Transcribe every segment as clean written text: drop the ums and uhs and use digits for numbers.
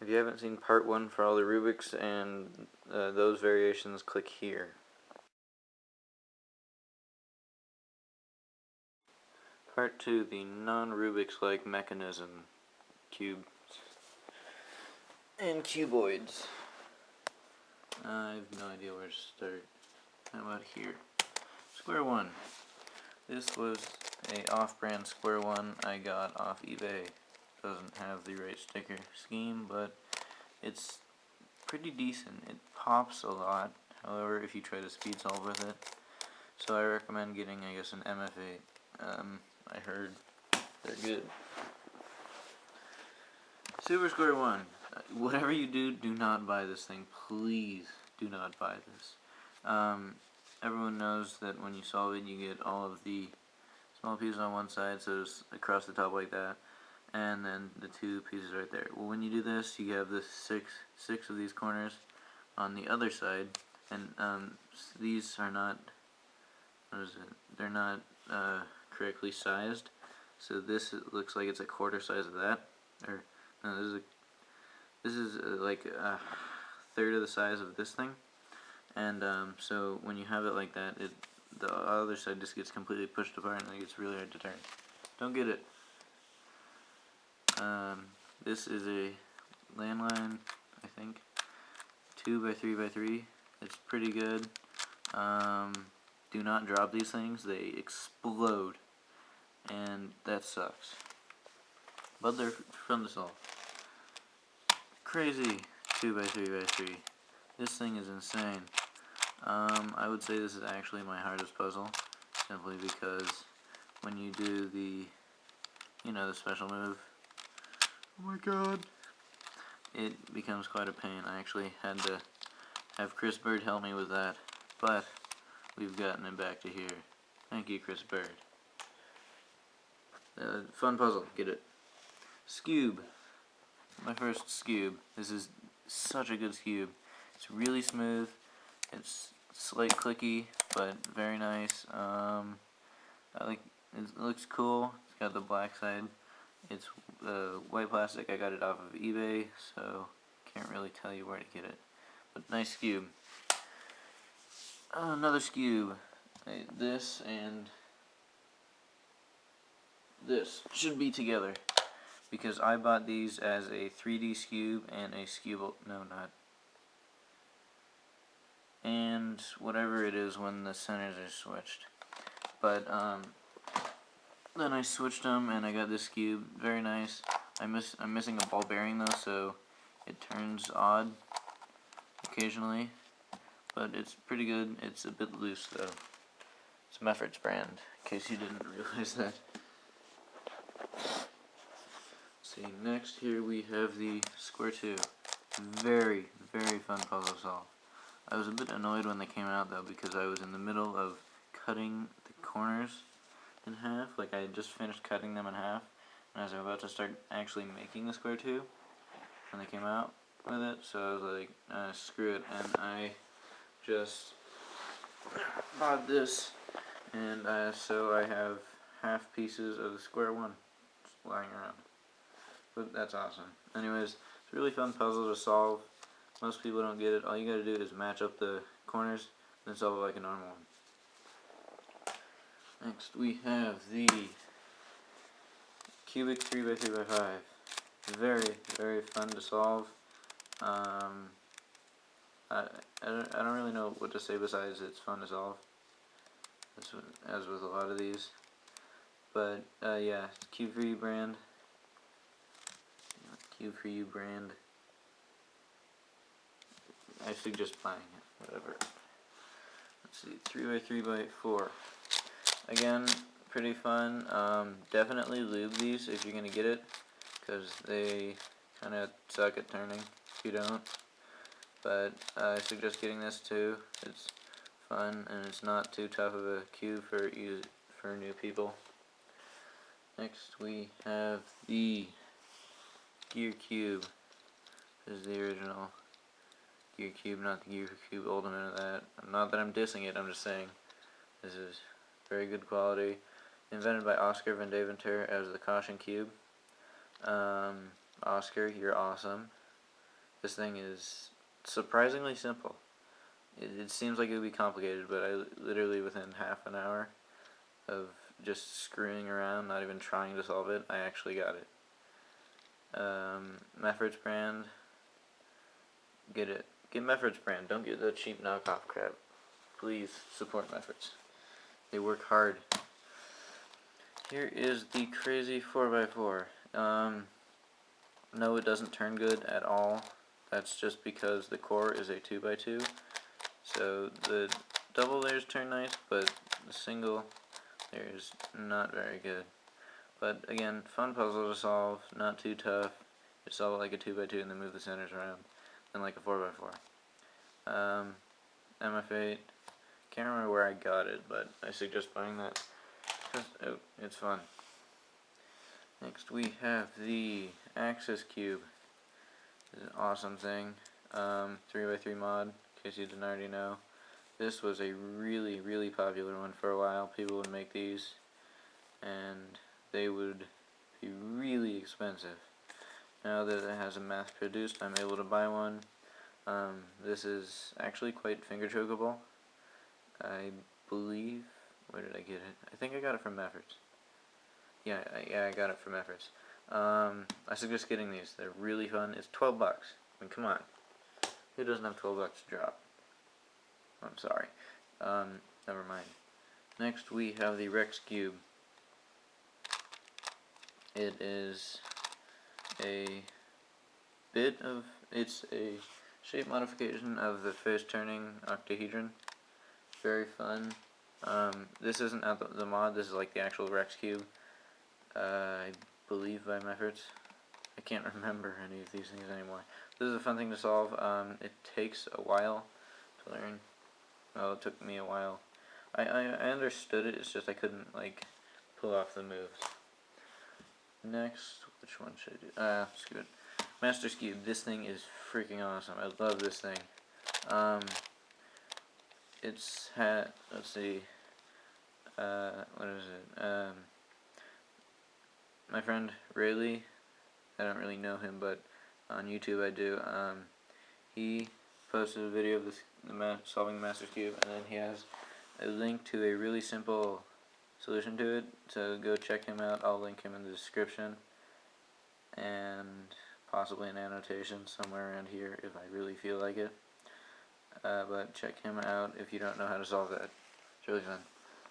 If you haven't seen part 1 for all the Rubik's and those variations, click here. Part 2, the non-Rubik's-like mechanism, cubes, and cuboids. I have no idea where to start. How about here? Square one. This was a off-brand Square one I got off eBay. Doesn't have the right sticker scheme, but it's pretty decent. It pops a lot, however, if you try to speed solve with it. So I recommend getting, I guess, an MF8. I heard they're good. Super Square one. Whatever you do, do not buy this thing. Please do not buy this. Everyone knows that when you solve it, you get all of the small pieces on one side, so it's across the top like that, and then the two pieces right there. Well, when you do this, you have the six of these corners on the other side, and these are not, they're not correctly sized, so this looks like it's a quarter size of that, or no, this is like a third of the size of this thing, and so when you have it like that, the other side just gets completely pushed apart and it gets really hard to turn. Don't get it. This is a landline, I think, 2x3x3. It's pretty good. Do not drop these things, they explode, and that sucks. But they're fun to solve. Crazy 2x3x3. This thing is insane. I would say this is actually my hardest puzzle, simply because when you do the, the special move, oh my god, it becomes quite a pain. I actually had to have Chris Bird help me with that, but we've gotten it back to here. Thank you, Chris Bird. Fun puzzle, get it. Scube. My first Scube. This is such a good Scube. It's really smooth. It's slight clicky, but very nice. It looks cool. It's got the black side. It's white plastic. I got it off of eBay, so can't really tell you where to get it. But nice Scube. Another Scube. This and this should be together, because I bought these as a 3D Scube and a Scube. No, not. And whatever it is when the centers are switched. But then I switched them and I got this Scube. Very nice. I'm missing a ball bearing though, so it turns odd occasionally. But it's pretty good. It's a bit loose though. It's Meffert's brand, in case you didn't realize that. See, next here we have the Square 2. Very, very fun puzzle to solve. I was a bit annoyed when they came out though, because I was in the middle of cutting the corners in half. Like, I had just finished cutting them in half, and I was about to start actually making the Square 2 when they came out with it, so I was like, screw it, and I just bought this, and so I have half pieces of the Square 1 just lying around. But that's awesome. Anyways, it's a really fun puzzle to solve. Most people don't get it. All you gotta do is match up the corners, then solve it like a normal one. Next we have the Cubic 3x3x5. Very, very fun to solve. I don't really know what to say besides it's fun to solve, as with a lot of these. But yeah, Cube for You brand. Cube for You brand. I suggest buying it, whatever. Let's see, 3x3x4. Again, pretty fun. Definitely lube these if you're gonna get it, because they kind of suck at turning if you don't. But I suggest getting this too. It's fun and it's not too tough of a cube for new people. Next we have the Gear Cube. This is the original Gear Cube, not the Gear Cube Ultimate of that. Not that I'm dissing it, I'm just saying this is very good quality. Invented by Oscar Van Deventer as the Caution Cube. Oscar, you're awesome. This thing is surprisingly simple. It seems like it would be complicated, but I literally within half an hour of just screwing around, not even trying to solve it, I actually got it. Mefferts brand. Get it. Get Mefferts brand. Don't get the cheap knockoff crap. Please support Mefferts. They work hard. Here is the crazy 4x4. No, it doesn't turn good at all. That's just because the core is a 2x2. So the double layers turn nice, but the single layer is not very good. But again, fun puzzle to solve, not too tough. Just solve it like a 2x2 and then move the centers around, and like a 4x4. MF8. Can't remember where I got it, but I suggest buying that. Oh, it's fun. Next we have the Axis Cube. This is an awesome thing. 3x3 mod, in case you didn't already know. This was a really, really popular one for a while. People would make these, and they would be really expensive. Now that it has a mass-produced, I'm able to buy one. This is actually quite finger-chokeable. I believe... Where did I get it? I think I got it from Mefferts. Yeah, I got it from Mefferts. I suggest getting these. They're really fun. It's 12 bucks. I mean, come on. Who doesn't have 12 bucks to drop? I'm sorry. Never mind. Next we have the Rex Cube. It is a bit of... It's a shape modification of the first turning octahedron. Very fun. This isn't the mod, this is like the actual Rex Cube. I believe by Mefferts. I can't remember any of these things anymore. This is a fun thing to solve. It takes a while to learn. Well, it took me a while. I understood it, it's just I couldn't, like, pull off the moves. Next, which one should I do? Screw it. Master's Cube. This thing is freaking awesome. I love this thing. It's had, let's see, what is it? My friend Rayleigh, I don't really know him, but on YouTube I do. He posted a video of this, solving the Master's Cube, and then he has a link to a really simple solution to it, so go check him out. I'll link him in the description, and possibly an annotation somewhere around here if I really feel like it. But check him out if you don't know how to solve that. It's really fun.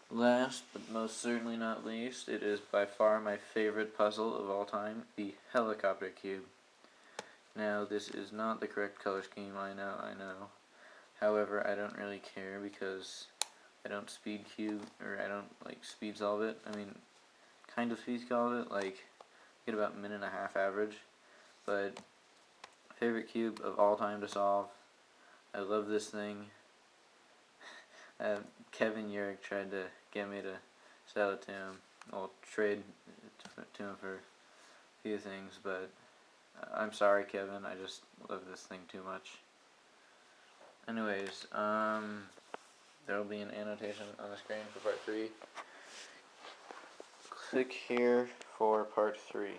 Last, but most certainly not least, it is by far my favorite puzzle of all time, the Helicopter Cube. Now, this is not the correct color scheme, I know. However, I don't really care because I don't speed cube, or I don't, like, speed solve it. I mean, kind of speed solve it, like, get about a minute and a half average. But, favorite cube of all time to solve. I love this thing. Kevin Yurick tried to get me to sell it to him. I'll trade it to him for a few things, but I'm sorry, Kevin. I just love this thing too much. Anyways, there will be an annotation on the screen for part 3. Click here for part 3.